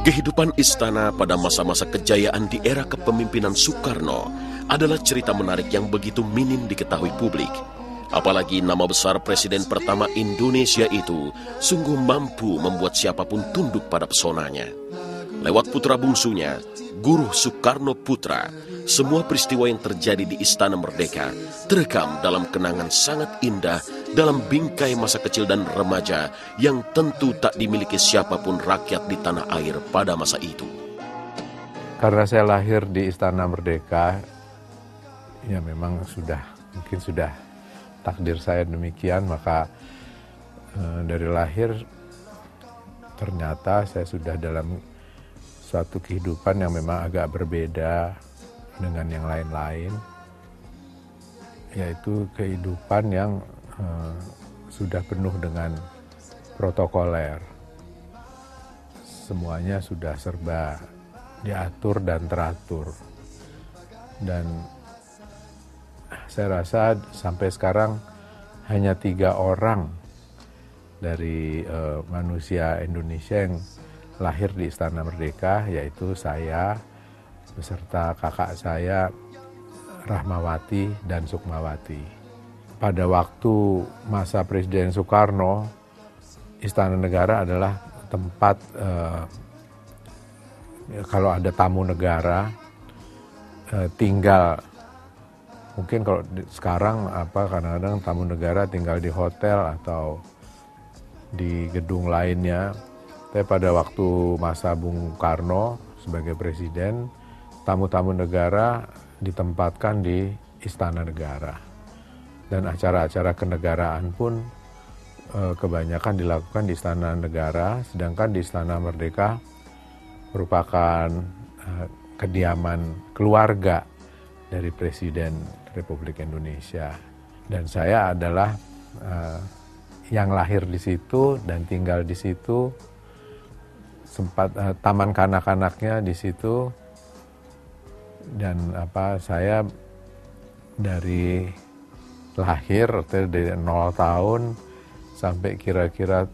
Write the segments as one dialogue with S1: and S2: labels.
S1: Kehidupan istana pada masa-masa kejayaan di era kepemimpinan Soekarno adalah cerita menarik yang begitu minim diketahui publik. Apalagi nama besar Presiden pertama Indonesia itu sungguh mampu membuat siapapun tunduk pada pesonanya. Lewat putra bungsunya, Guru Soekarno Putra, semua peristiwa yang terjadi di Istana Merdeka terekam dalam kenangan sangat indah dalam bingkai masa kecil dan remaja yang tentu tak dimiliki siapapun rakyat di tanah air pada masa itu.
S2: Karena saya lahir di Istana Merdeka, ya memang mungkin sudah takdir saya demikian, maka dari lahir ternyata saya sudah dalam suatu kehidupan yang memang agak berbeda dengan yang lain-lain, yaitu kehidupan yang sudah penuh dengan protokoler. Semuanya sudah serba diatur dan teratur. Dan saya rasa sampai sekarang hanya 3 orang dari manusia Indonesia yang lahir di Istana Merdeka, yaitu saya beserta kakak saya Rahmawati dan Sukmawati. Pada waktu masa Presiden Soekarno, Istana Negara adalah tempat kalau ada tamu negara tinggal. Mungkin kalau sekarang kadang-kadang tamu negara tinggal di hotel atau di gedung lainnya. Tapi pada waktu masa Bung Karno sebagai presiden, tamu-tamu negara ditempatkan di Istana Negara. Dan acara-acara kenegaraan pun kebanyakan dilakukan di Istana Negara, sedangkan di Istana Merdeka merupakan kediaman keluarga dari Presiden Republik Indonesia. Dan saya adalah yang lahir di situ dan tinggal di situ, sempat taman kanak-kanaknya di situ, dan saya dari lahir dari 0 tahun sampai kira-kira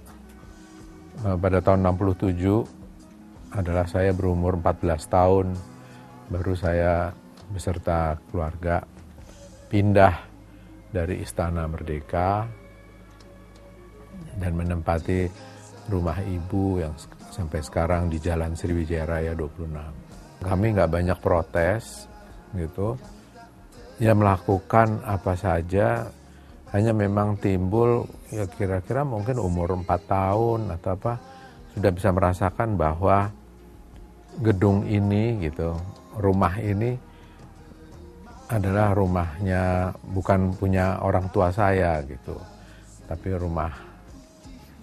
S2: pada tahun 67 adalah saya berumur 14 tahun, baru saya beserta keluarga pindah dari Istana Merdeka dan menempati rumah ibu yang sampai sekarang di Jalan Sriwijaya Raya 26. Kami nggak banyak protes gitu, ya melakukan apa saja, hanya memang timbul ya kira-kira mungkin umur 4 tahun atau sudah bisa merasakan bahwa gedung ini gitu, rumah ini adalah rumahnya, bukan punya orang tua saya gitu, tapi rumah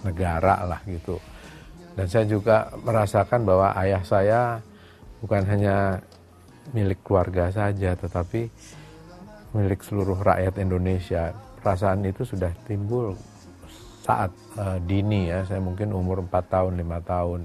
S2: negara lah gitu. Dan saya juga merasakan bahwa ayah saya bukan hanya milik keluarga saja, tetapi milik seluruh rakyat Indonesia. Perasaan itu sudah timbul saat dini ya, saya mungkin umur 4 tahun, 5 tahun.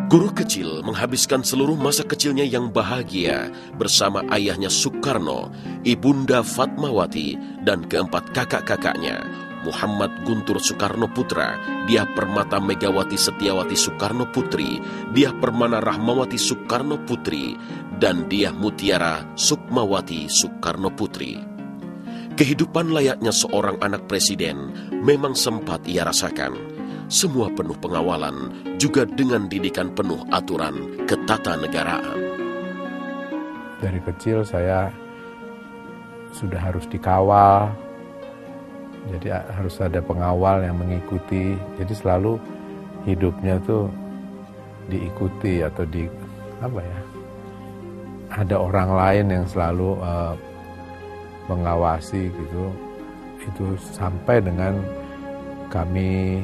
S1: Guru kecil menghabiskan seluruh masa kecilnya yang bahagia bersama ayahnya Soekarno, ibunda Fatmawati, dan keempat kakak-kakaknya, Muhammad Guntur Soekarno Putra, Diah Permata Megawati Setiawati Soekarno Putri, Diah Permana Rahmawati Soekarno Putri, dan Diah Mutiara Sukmawati Soekarno Putri. Kehidupan layaknya seorang anak presiden memang sempat ia rasakan. Semua penuh pengawalan, juga dengan didikan penuh aturan ketatanegaraan.
S2: Dari kecil saya sudah harus dikawal, jadi harus ada pengawal yang mengikuti. Jadi selalu hidupnya tuh diikuti atau ada orang lain yang selalu mengawasi gitu. Itu sampai dengan kami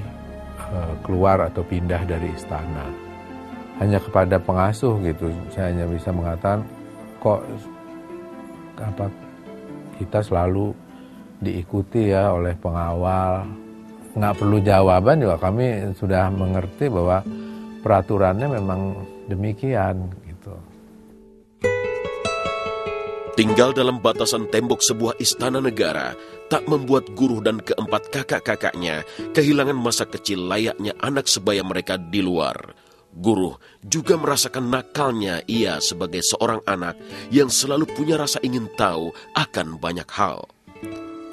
S2: keluar atau pindah dari istana. Hanya kepada pengasuh gitu, saya hanya bisa mengatakan kok kita selalu diikuti ya oleh pengawal. Nggak perlu jawaban juga, kami sudah mengerti bahwa peraturannya memang demikian gitu.
S1: Tinggal dalam batasan tembok sebuah istana negara tak membuat Guruh dan keempat kakak-kakaknya kehilangan masa kecil layaknya anak sebaya mereka di luar. Guruh juga merasakan nakalnya ia sebagai seorang anak yang selalu punya rasa ingin tahu akan banyak hal.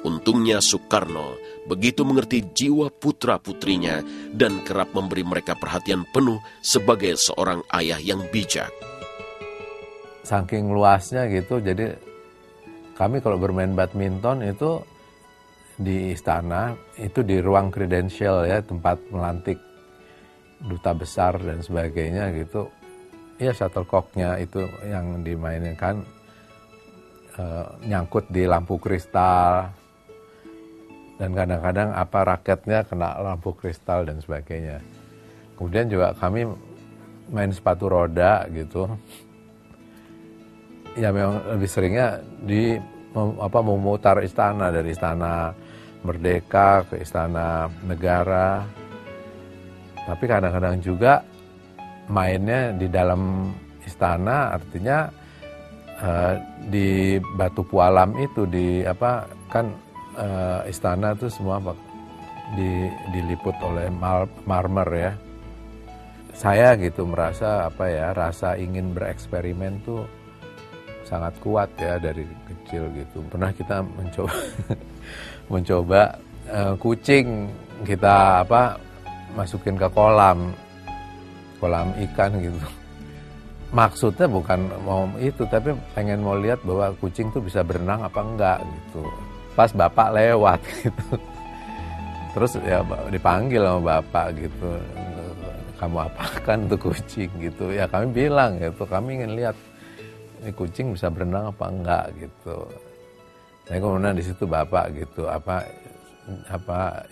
S1: Untungnya Soekarno begitu mengerti jiwa putra-putrinya dan kerap memberi mereka perhatian penuh sebagai seorang ayah yang bijak.
S2: Saking luasnya gitu, jadi kami kalau bermain badminton itu di istana, itu di ruang kredensial ya, tempat melantik duta besar dan sebagainya gitu. Ya shuttlecocknya itu yang dimainkan nyangkut di lampu kristal. Dan kadang-kadang raketnya kena lampu kristal dan sebagainya. Kemudian juga kami main sepatu roda gitu. Ya memang lebih seringnya memutar istana, dari istana Merdeka ke istana negara. Tapi kadang-kadang juga mainnya di dalam istana, artinya di Batu Pualam itu istana itu semua diliput oleh marmer ya. Saya gitu merasa rasa ingin bereksperimen tuh sangat kuat ya dari kecil gitu. Pernah kita mencoba kucing kita masukin ke kolam ikan gitu. Maksudnya bukan mau itu, tapi pengen mau lihat bahwa kucing tuh bisa berenang apa enggak gitu. Pas bapak lewat gitu. Terus ya dipanggil sama bapak gitu. Kamu apakan tuh kucing gitu. Ya kami bilang gitu, kami ingin lihat ini kucing bisa berenang apa enggak gitu. Nah kemudian di situ bapak gitu,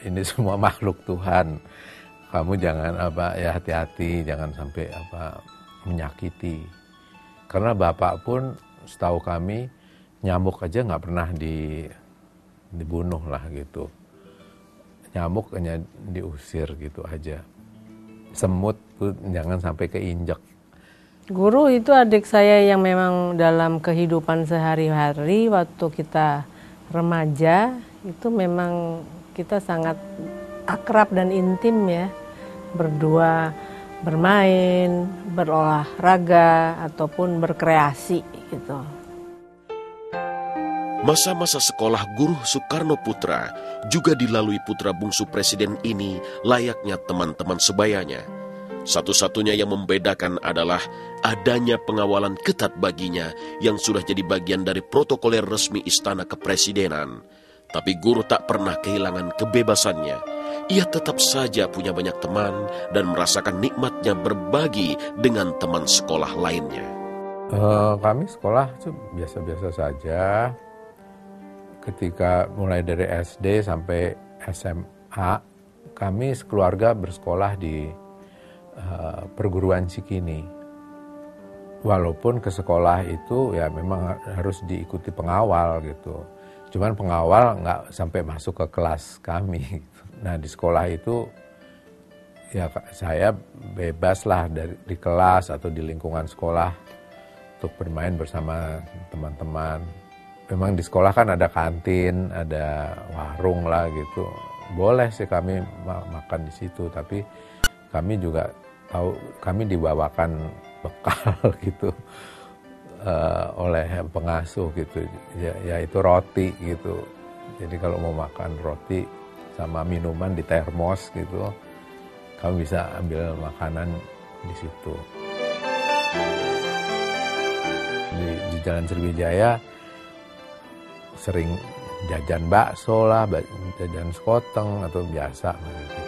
S2: ini semua makhluk Tuhan. Kamu jangan hati-hati, jangan sampai menyakiti. Karena bapak pun setahu kami nyamuk aja nggak pernah dibunuh lah gitu. Nyamuk hanya diusir gitu aja. Semut tuh jangan sampai keinjak.
S3: Guru itu adik saya yang memang dalam kehidupan sehari-hari waktu kita remaja itu memang kita sangat akrab dan intim ya, berdua bermain, berolahraga ataupun berkreasi gitu.
S1: Masa-masa sekolah Guruh Soekarno Putra juga dilalui putra bungsu presiden ini layaknya teman-teman sebayanya. Satu-satunya yang membedakan adalah adanya pengawalan ketat baginya yang sudah jadi bagian dari protokoler resmi istana kepresidenan. Tapi Guruh tak pernah kehilangan kebebasannya. Ia tetap saja punya banyak teman dan merasakan nikmatnya berbagi dengan teman sekolah lainnya.
S2: Kami sekolah itu biasa-biasa saja. Ketika mulai dari SD sampai SMA, kami sekeluarga bersekolah di perguruan Cikini. Walaupun ke sekolah itu ya memang harus diikuti pengawal gitu. Cuman pengawal nggak sampai masuk ke kelas kami. Nah di sekolah itu ya saya bebas lah di kelas atau di lingkungan sekolah untuk bermain bersama teman-teman. Memang di sekolah kan ada kantin, ada warung lah gitu. Boleh sih kami makan di situ, tapi kami juga tahu kami dibawakan bekal gitu oleh pengasuh gitu, yaitu roti gitu. Jadi kalau mau makan roti sama minuman di termos gitu, kami bisa ambil makanan di situ. Di Jalan Sriwijaya sering jajan bakso lah, jajan sekoteng atau biasa gitu.